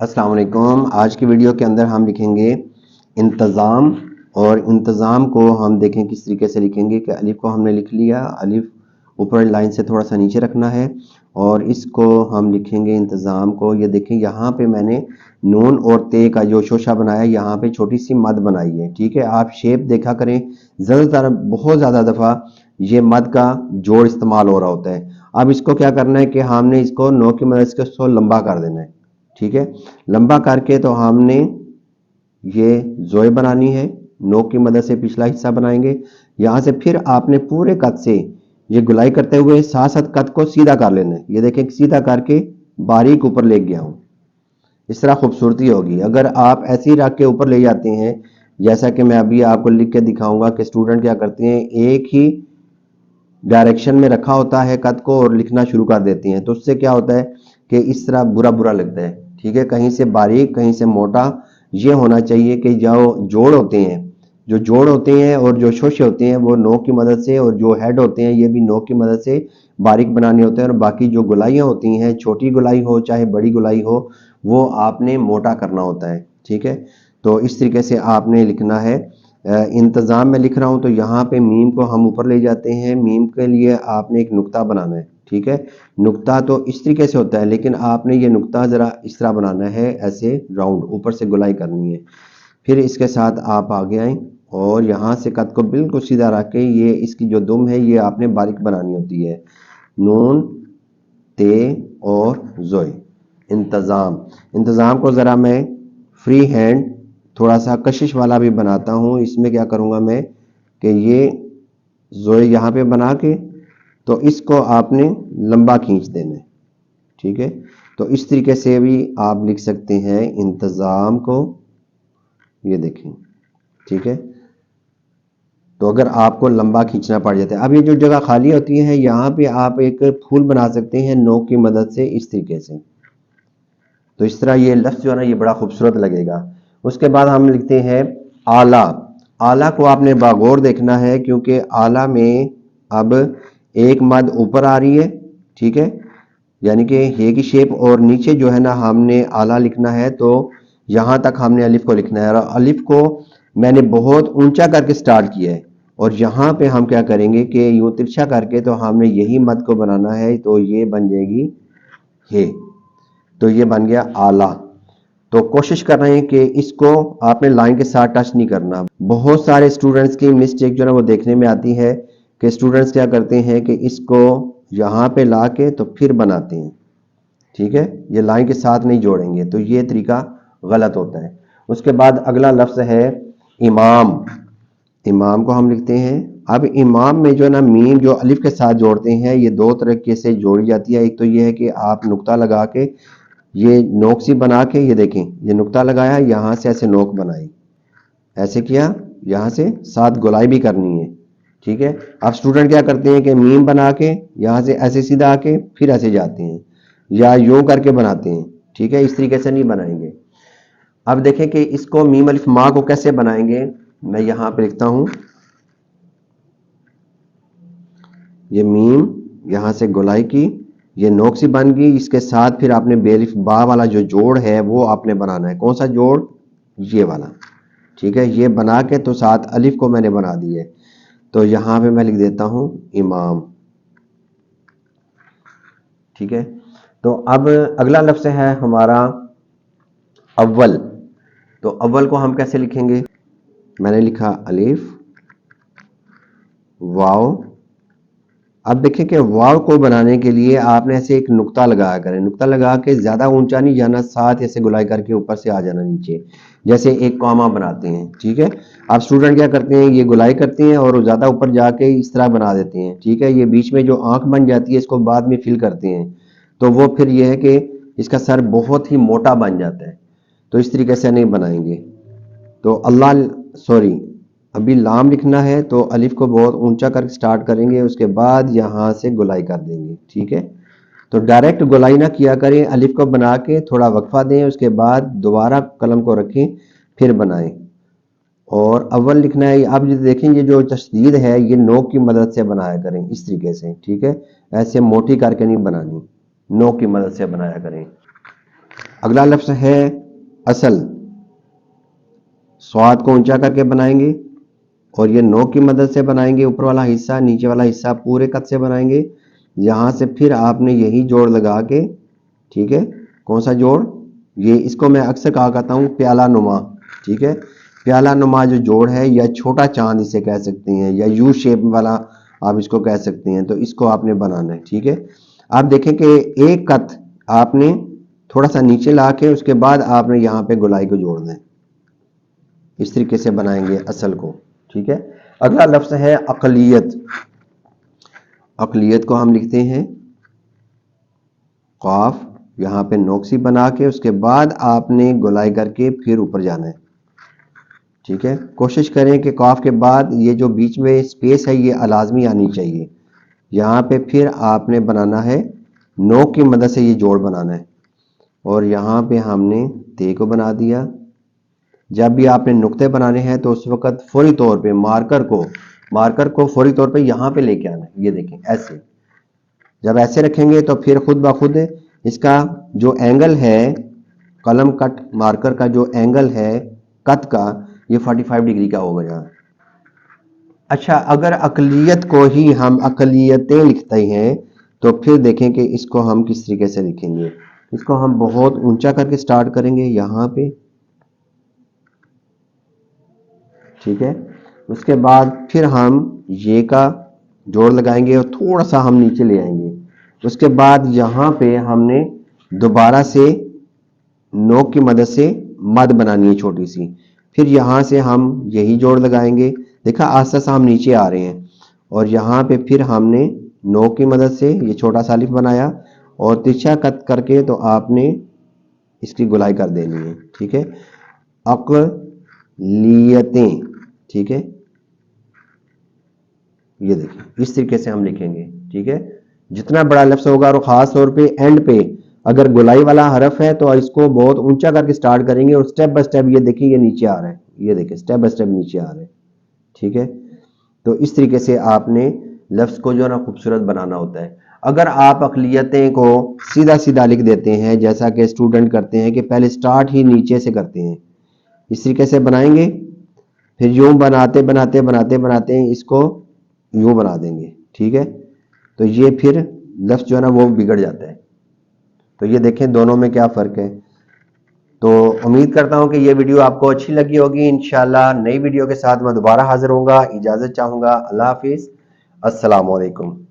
अस्सलाम वालेकुम। आज की वीडियो के अंदर हम लिखेंगे इंतज़ाम, और इंतज़ाम को हम देखें किस तरीके से लिखेंगे कि अलिफ को हमने लिख लिया, अलिफ ऊपर लाइन से थोड़ा सा नीचे रखना है और इसको हम लिखेंगे इंतज़ाम को। ये देखें यहाँ पे मैंने नून और ते का जो शोशा बनाया, यहाँ पे छोटी सी मद बनाई है। ठीक है, आप शेप देखा करें, ज़्यादातर बहुत ज़्यादा दफ़ा ये मद का जोड़ इस्तेमाल हो रहा होता है। अब इसको क्या करना है कि हमने इसको नो की मदद से इसको लंबा कर देना है। ठीक है, लंबा करके तो हमने ये जोए बनानी है, नोक की मदद से पिछला हिस्सा बनाएंगे। यहां से फिर आपने पूरे कद से ये गुलाई करते हुए साथ साथ कद को सीधा कर लेना है। ये देखें, सीधा करके बारीक ऊपर ले गया हूं, इस तरह खूबसूरती होगी। अगर आप ऐसे ही रख के ऊपर ले जाते हैं, जैसा कि मैं अभी आपको लिख के दिखाऊंगा कि स्टूडेंट क्या करते हैं, एक ही डायरेक्शन में रखा होता है कद को और लिखना शुरू कर देती हैं, तो उससे क्या होता है कि इस तरह बुरा बुरा लगता है। ठीक है, कहीं से बारीक कहीं से मोटा ये होना चाहिए कि जो जोड़ होते हैं, जो जोड़ होते हैं और जो शोशे होते हैं वो नोक की मदद से, और जो हेड होते हैं ये भी नोक की मदद से बारीक बनाने होते हैं। और बाकी जो गुलाइयाँ होती हैं, छोटी गुलाई हो चाहे बड़ी गुलाई हो, वो आपने मोटा करना होता है। ठीक है, तो इस तरीके से आपने लिखना है। इंतज़ाम में लिख रहा हूं तो यहाँ पे मीम को हम ऊपर ले जाते हैं। मीम के लिए आपने एक नुक्ता बनाना है। ठीक है, नुक्ता तो इस तरीके से होता है, लेकिन आपने ये नुक्ता ज़रा इस तरह बनाना है, ऐसे राउंड ऊपर से गुलाई करनी है। फिर इसके साथ आप आगे आएँ और यहाँ से कद को बिल्कुल सीधा रख के ये इसकी जो दुम है ये आपने बारीक बनानी होती है। नून ते और जोए। इंतज़ाम को ज़रा मैं फ्री हैंड थोड़ा सा कशिश वाला भी बनाता हूँ। इसमें क्या करूँगा मैं कि ये जोए यहाँ पे बना के तो इसको आपने लंबा खींच देना है। ठीक है, तो इस तरीके से भी आप लिख सकते हैं इंतज़ाम को। ये देखें, ठीक है, तो अगर आपको लंबा खींचना पड़ जाता है, अब ये जो जगह खाली होती है यहाँ पे आप एक फूल बना सकते हैं नोक की मदद से, इस तरीके से। तो इस तरह ये लफ्ज़ जो है ना ये बड़ा खूबसूरत लगेगा। उसके बाद हम लिखते हैं आला। आला को आपने बागौर देखना है क्योंकि आला में अब एक मद ऊपर आ रही है। ठीक है, यानी कि हे की शेप, और नीचे जो है ना हमने आला लिखना है, तो यहाँ तक हमने अलिफ को लिखना है। और अलिफ को मैंने बहुत ऊंचा करके स्टार्ट किया है, और यहाँ पे हम क्या करेंगे कि यूं तिरछा करके तो हमने यही मद को बनाना है, तो ये बन जाएगी हे। तो ये बन गया आला। तो कोशिश कर रहे हैं कि इसको आपने लाइन के साथ टच नहीं करना। बहुत सारे स्टूडेंट्स की मिस्टेक जो है वो देखने में आती है कि स्टूडेंट्स क्या करते हैं कि इसको यहाँ पे ला के तो फिर बनाते हैं। ठीक है, ये लाइन के साथ नहीं जोड़ेंगे, तो ये तरीका गलत होता है। उसके बाद अगला लफ्ज़ है इमाम। इमाम को हम लिखते हैं। अब इमाम में जो है ना मीम जो अलिफ के साथ जोड़ते हैं, ये दो तरीके से जोड़ी जाती है। एक तो ये है कि आप नुक्ता लगा के ये नोक सी बना के, ये देखें, ये नुक्ता लगाया, यहाँ से ऐसे नोक बनाई, ऐसे किया, यहाँ से साथ गुलाई भी करनी है। ठीक है, अब स्टूडेंट क्या करते हैं कि मीम बना के यहाँ से ऐसे सीधा आके फिर ऐसे जाते हैं या यूं करके बनाते हैं। ठीक है, इस तरीके से नहीं बनाएंगे। अब देखें कि इसको मीम अलिफ माँ को कैसे बनाएंगे। मैं यहाँ पे लिखता हूँ, ये मीम यहाँ से गुलाई की, ये नोक सी बन गई, इसके साथ फिर आपने बेलिफ बा वाला जो जोड़ है वो आपने बनाना है। कौन सा जोड़? ये वाला। ठीक है, ये बना के तो साथ अलिफ को मैंने बना दी है, तो यहाँ पे मैं लिख देता हूँ इमाम। ठीक है, तो अब अगला लफ्ज़ है हमारा अव्वल। तो अव्वल को हम कैसे लिखेंगे? मैंने लिखा अलिफ वाव। अब देखें कि वाव को बनाने के लिए आपने ऐसे एक नुक्ता लगाया करें, नुक्ता लगा के ज़्यादा ऊंचा नहीं जाना, साथ ऐसे गुलाई करके ऊपर से आ जाना नीचे, जैसे एक कॉमा बनाते हैं। ठीक है, आप स्टूडेंट क्या करते हैं, ये गुलाई करते हैं और ज़्यादा ऊपर जाके इस तरह बना देते हैं। ठीक है, ये बीच में जो आंख बन जाती है इसको बाद में फिल करते हैं, तो वो फिर ये है कि इसका सर बहुत ही मोटा बन जाता है, तो इस तरीके से नहीं बनाएंगे। तो अल्लाह सॉरी अभी लाम लिखना है, तो अलिफ को बहुत ऊंचा करके स्टार्ट करेंगे, उसके बाद यहाँ से गुलाई कर देंगे। ठीक है, तो डायरेक्ट गुलाई ना किया करें, अलिफ को बना के थोड़ा वक्फा दें, उसके बाद दोबारा कलम को रखें फिर बनाएं। और अव्वल लिखना है। आप जो देखेंगे जो तशदीद है ये नोक की मदद से बनाया करें, इस तरीके से। ठीक है, ऐसे मोटी करके नहीं बनानी, नोक की मदद से बनाया करें। अगला लफ्ज़ है असल। स्वाद को ऊंचा करके बनाएंगे और ये नोक की मदद से बनाएंगे, ऊपर वाला हिस्सा नीचे वाला हिस्सा पूरे कद से बनाएंगे। यहाँ से फिर आपने यही जोड़ लगा के, ठीक है, कौन सा जोड़, ये इसको मैं अक्सर कहा करता हूँ प्याला नुमा, ठीक है, प्याला नुमा जो जोड़ है या छोटा चांद इसे कह सकते हैं, या यू शेप वाला आप इसको कह सकते हैं। तो इसको आपने बनाना है, ठीक है। आप देखें कि एक कत आपने थोड़ा सा नीचे ला के उसके बाद आपने यहाँ पे गोलाई को जोड़ दें। इस तरीके से बनाएंगे असल को, ठीक है। अगला लफ्ज़ है अक़लियत। अक़लियत को हम लिखते हैं क़ाफ, यहाँ पे नोक्सी बना के उसके बाद आपने गोलाई करके फिर ऊपर जाना है, ठीक है। कोशिश करें कि क़ाफ के बाद ये जो बीच में स्पेस है ये लाज़मी आनी चाहिए। यहाँ पे फिर आपने बनाना है नोक की मदद से ये जोड़ बनाना है और यहाँ पे हमने ते को बना दिया। जब भी आपने नुक्ते बनाने हैं तो उस वक्त फौरी तौर पे मार्कर को फौरी तौर पे यहाँ पे लेके आना है। ये देखें ऐसे, जब ऐसे रखेंगे तो फिर खुद ब खुद इसका जो एंगल है, कलम कट मार्कर का जो एंगल है कट का, ये 45 डिग्री का हो गया। अच्छा, अगर अक़लियत को ही हम अक़लियतें लिखते हैं तो फिर देखें कि इसको हम किस तरीके से लिखेंगे। इसको हम बहुत ऊंचा करके स्टार्ट करेंगे यहाँ पे, ठीक है। उसके बाद फिर हम ये का जोड़ लगाएंगे और थोड़ा सा हम नीचे ले आएंगे। उसके बाद यहाँ पे हमने दोबारा से नोक की मदद से मद बनानी है छोटी सी, फिर यहाँ से हम यही जोड़ लगाएंगे। देखा आस्ता आस्ता हम नीचे आ रहे हैं और यहाँ पे फिर हमने नोक की मदद से ये छोटा सा अलिफ बनाया और तिरछा कट करके तो आपने इसकी गुलाई कर देनी है, ठीक है। अक़लियतें, ठीक है, ये देखिए इस तरीके से हम लिखेंगे, ठीक है। जितना बड़ा लफ्ज़ होगा और ख़ास तौर पे एंड पे अगर गुलाई वाला हरफ है तो इसको बहुत ऊंचा करके स्टार्ट करेंगे और स्टेप बाय स्टेप ये देखिए ये नीचे आ रहा है, ये देखिए स्टेप बाय स्टेप नीचे आ रहा है, ठीक है। तो इस तरीके से आपने लफ्ज़ को जो है ना खूबसूरत बनाना होता है। अगर आप अक़लियतें को सीधा सीधा लिख देते हैं जैसा कि स्टूडेंट करते हैं कि पहले स्टार्ट ही नीचे से करते हैं, इस तरीके से बनाएंगे, फिर यूं बनाते बनाते बनाते बनाते इसको यूं बना देंगे, ठीक है। तो ये फिर लफ्ज़ जो है ना वो बिगड़ जाता है। तो ये देखें दोनों में क्या फ़र्क है। तो उम्मीद करता हूं कि ये वीडियो आपको अच्छी लगी होगी। इंशाल्लाह नई वीडियो के साथ मैं दोबारा हाजिर होऊंगा। इजाज़त चाहूँगा। अल्लाह हाफिज़। अस्सलाम वालेकुम।